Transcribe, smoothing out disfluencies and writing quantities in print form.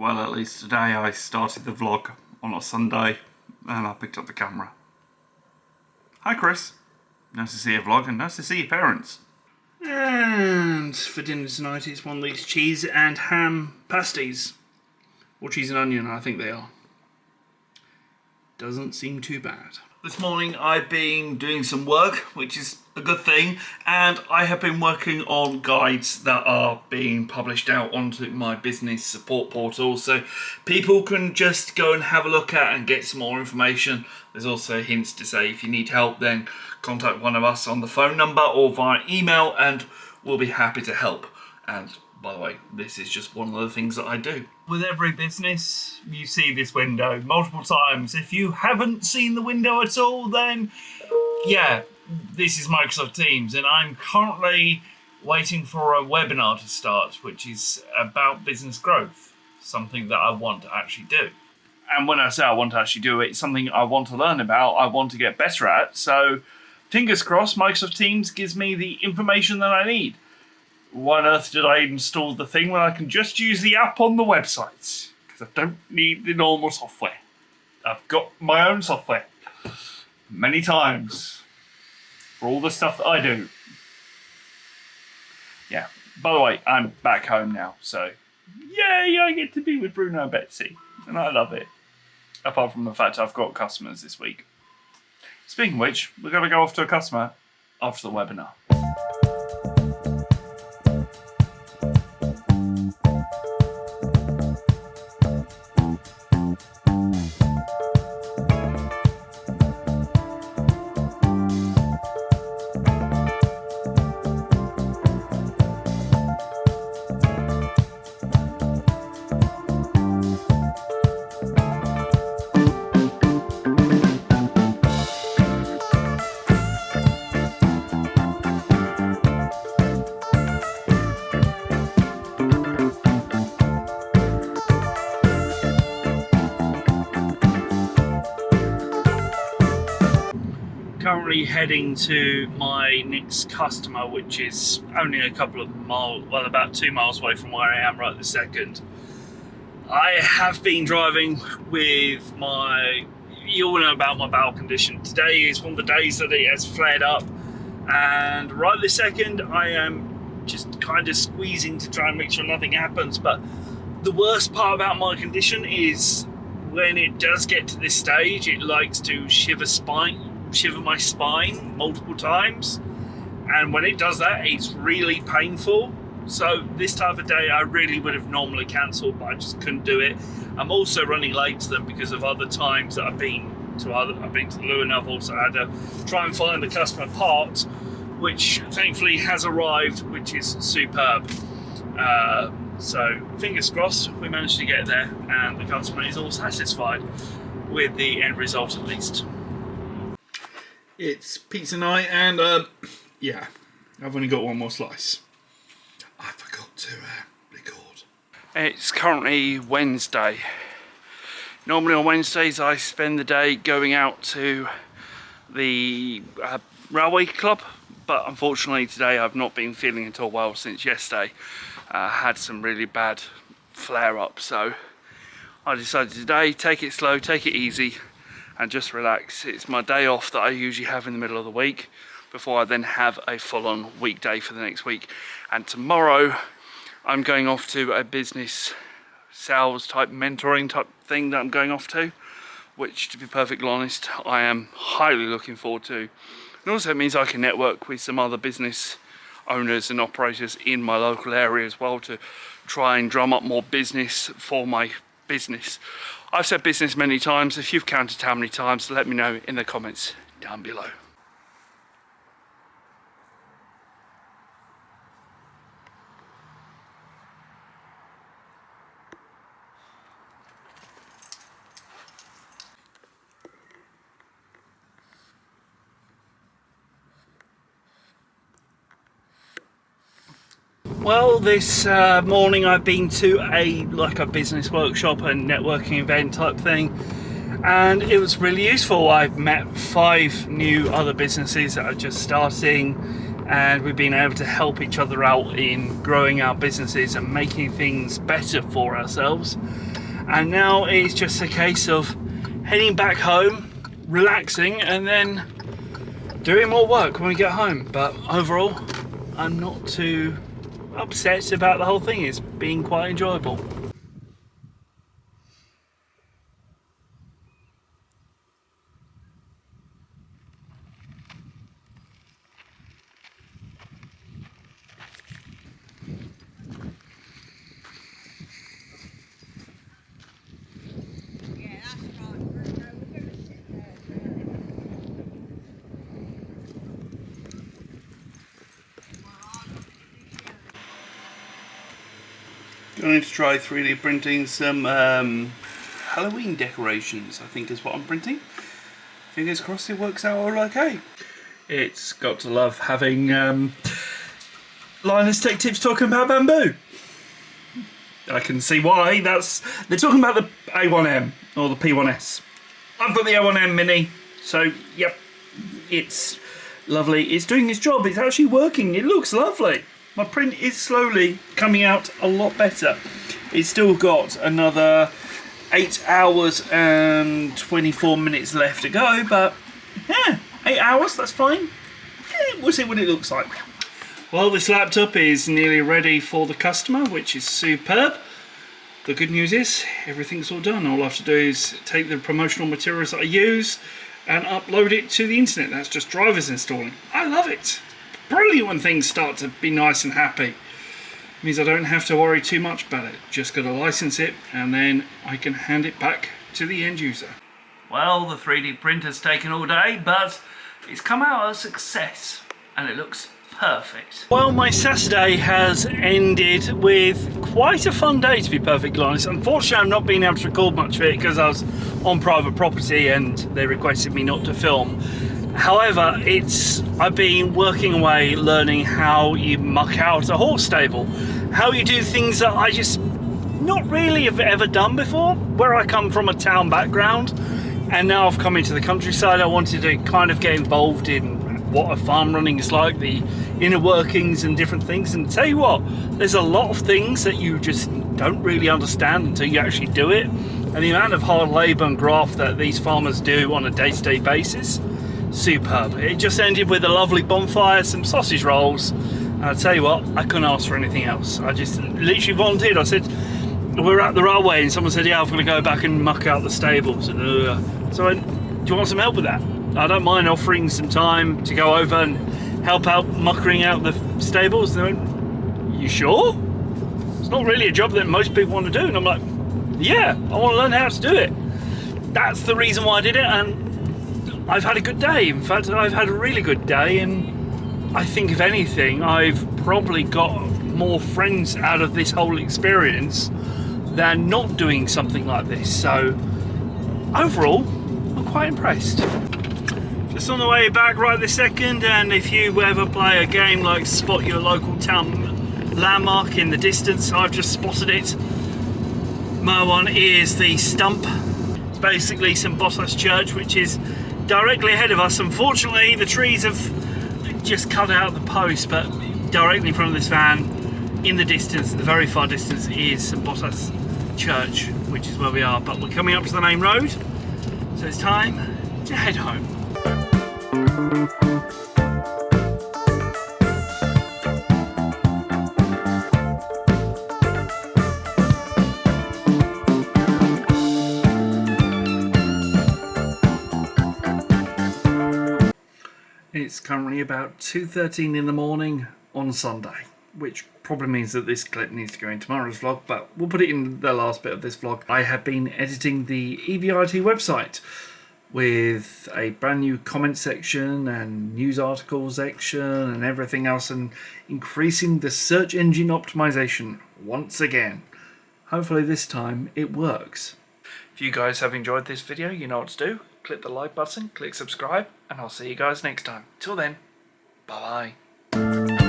Well, at least today I started the vlog on a Sunday and I picked up the camera. Hi Chris, nice to see your vlog and nice to see your parents. And for dinner tonight it's one of these cheese and ham pasties. Or cheese and onion, I think they are. Doesn't seem too bad. This morning I've been doing some work, which is a good thing, and I have been working on guides that are being published out onto my business support portal, so people can just go and have a look at and get some more information. There's also hints to say if you need help then contact one of us on the phone number or via email and we'll be happy to help. And by the way, this is just one of the things that I do. With every business, you see this window multiple times. If you haven't seen the window at all, then yeah, this is Microsoft Teams, and I'm currently waiting for a webinar to start, which is about business growth, something that I want to actually do. And when I say I want to actually do it, it's something I want to learn about, I want to get better at, so fingers crossed Microsoft Teams gives me the information that I need. Why on earth did I install the thing when I can just use the app on the website? Because I don't need the normal software. I've got my own software. Many times. For all the stuff that I do. Yeah. By the way, I'm back home now, so yay, I get to be with Bruno and Betsy. And I love it. Apart from the fact I've got customers this week. Speaking of which, we're going to go off to a customer after the webinar. Currently heading to my next customer, which is only a couple of miles, well, about 2 miles away from where I am right this second. I have been driving with you all know about my bowel condition. Today is one of the days that it has flared up, and right this second I am just kind of squeezing to try and make sure nothing happens. But the worst part about my condition is when it does get to this stage, it likes to shiver my spine multiple times, and when it does that it's really painful. So this type of day I really would have normally cancelled, but I just couldn't do it. I'm also running late to them because of other times that I've been to the loo, and I've also had to try and find the customer part, which thankfully has arrived, which is superb. So fingers crossed we managed to get there and the customer is all satisfied with the end result at least. It's pizza night, and yeah, I've only got one more slice. I forgot to record. It's currently Wednesday. Normally on Wednesdays I spend the day going out to the railway club, but unfortunately today I've not been feeling at all well since yesterday. Had some really bad flare-ups, so I decided today, take it slow, take it easy, and just relax. It's my day off that I usually have in the middle of the week before I then have a full-on weekday for the next week. And tomorrow I'm going off to a business sales type mentoring type thing that I'm going off to, which, to be perfectly honest, I am highly looking forward to. And also it means I can network with some other business owners and operators in my local area as well to try and drum up more business for my business. I've said business many times. If you've counted how many times, let me know in the comments down below. Well, this morning I've been to a business workshop and networking event type thing, and it was really useful. I've met 5 new other businesses that are just starting, and we've been able to help each other out in growing our businesses and making things better for ourselves. And now it's just a case of heading back home, relaxing, and then doing more work when we get home. But overall, I'm not too upset about the whole thing. It's been quite enjoyable. Going to try 3D printing some Halloween decorations, I think is what I'm printing. Fingers crossed it works out all okay. It's got to love having Linus Tech Tips talking about bamboo. I can see why. They're talking about the A1M or the P1S. I've got the A1M Mini, so yep, it's lovely. It's doing its job. It's actually working. It looks lovely. My print is slowly coming out a lot better. It's still got another 8 hours and 24 minutes left to go, but yeah, 8 hours, that's fine. Yeah, we'll see what it looks like. Well, this laptop is nearly ready for the customer, which is superb. The good news is everything's all done. All I have to do is take the promotional materials that I use and upload it to the internet. That's just drivers installing. I love it. Brilliant when things start to be nice and happy. It means I don't have to worry too much about it. Just got to license it and then I can hand it back to the end user. Well, the 3D printer's taken all day, but it's come out a success and it looks perfect. Well, my Saturday has ended with quite a fun day, to be perfectly honest. Unfortunately, I've not been able to record much of it because I was on private property and they requested me not to film. However, I've been working away learning how you muck out a horse stable, how you do things that I just not really have ever done before. Where I come from, a town background, and now I've come into the countryside, I wanted to kind of get involved in what a farm running is like, the inner workings and different things. And tell you what, there's a lot of things that you just don't really understand until you actually do it. And the amount of hard labour and graft that these farmers do on a day-to-day basis, superb. It just ended with a lovely bonfire, some sausage rolls, and I tell you what, I couldn't ask for anything else. I just literally volunteered. I said, we're at the railway, and someone said, yeah, I'm going to go back and muck out the stables. So I went, do you want some help with that? I don't mind offering some time to go over and help out muckering out the stables. And they went, you sure? It's not really a job that most people want to do. And I'm like, yeah, I want to learn how to do it. That's the reason why I did it, and I've had a good day. In fact, I've had a really good day, and I think if anything, I've probably got more friends out of this whole experience than not doing something like this. So overall, I'm quite impressed. Just on the way back right this second, and if you ever play a game like Spot Your Local Town Landmark in the distance, I've just spotted it. My one is the stump. It's basically St. Bottas Church, which is directly ahead of us. Unfortunately, the trees have just cut out the post, but directly in front of this van, in the distance, the very far distance, is St. Bottas Church, which is where we are. But we're coming up to the main road, so it's time to head home. It's currently about 2:13 in the morning on Sunday, which probably means that this clip needs to go in tomorrow's vlog, but we'll put it in the last bit of this vlog. I have been editing the EVIT website with a brand new comment section and news articles section and everything else, and increasing the search engine optimization once again. Hopefully this time it works. If you guys have enjoyed this video, you know what to do. Click the like button, click subscribe, and I'll see you guys next time. Till then, bye bye.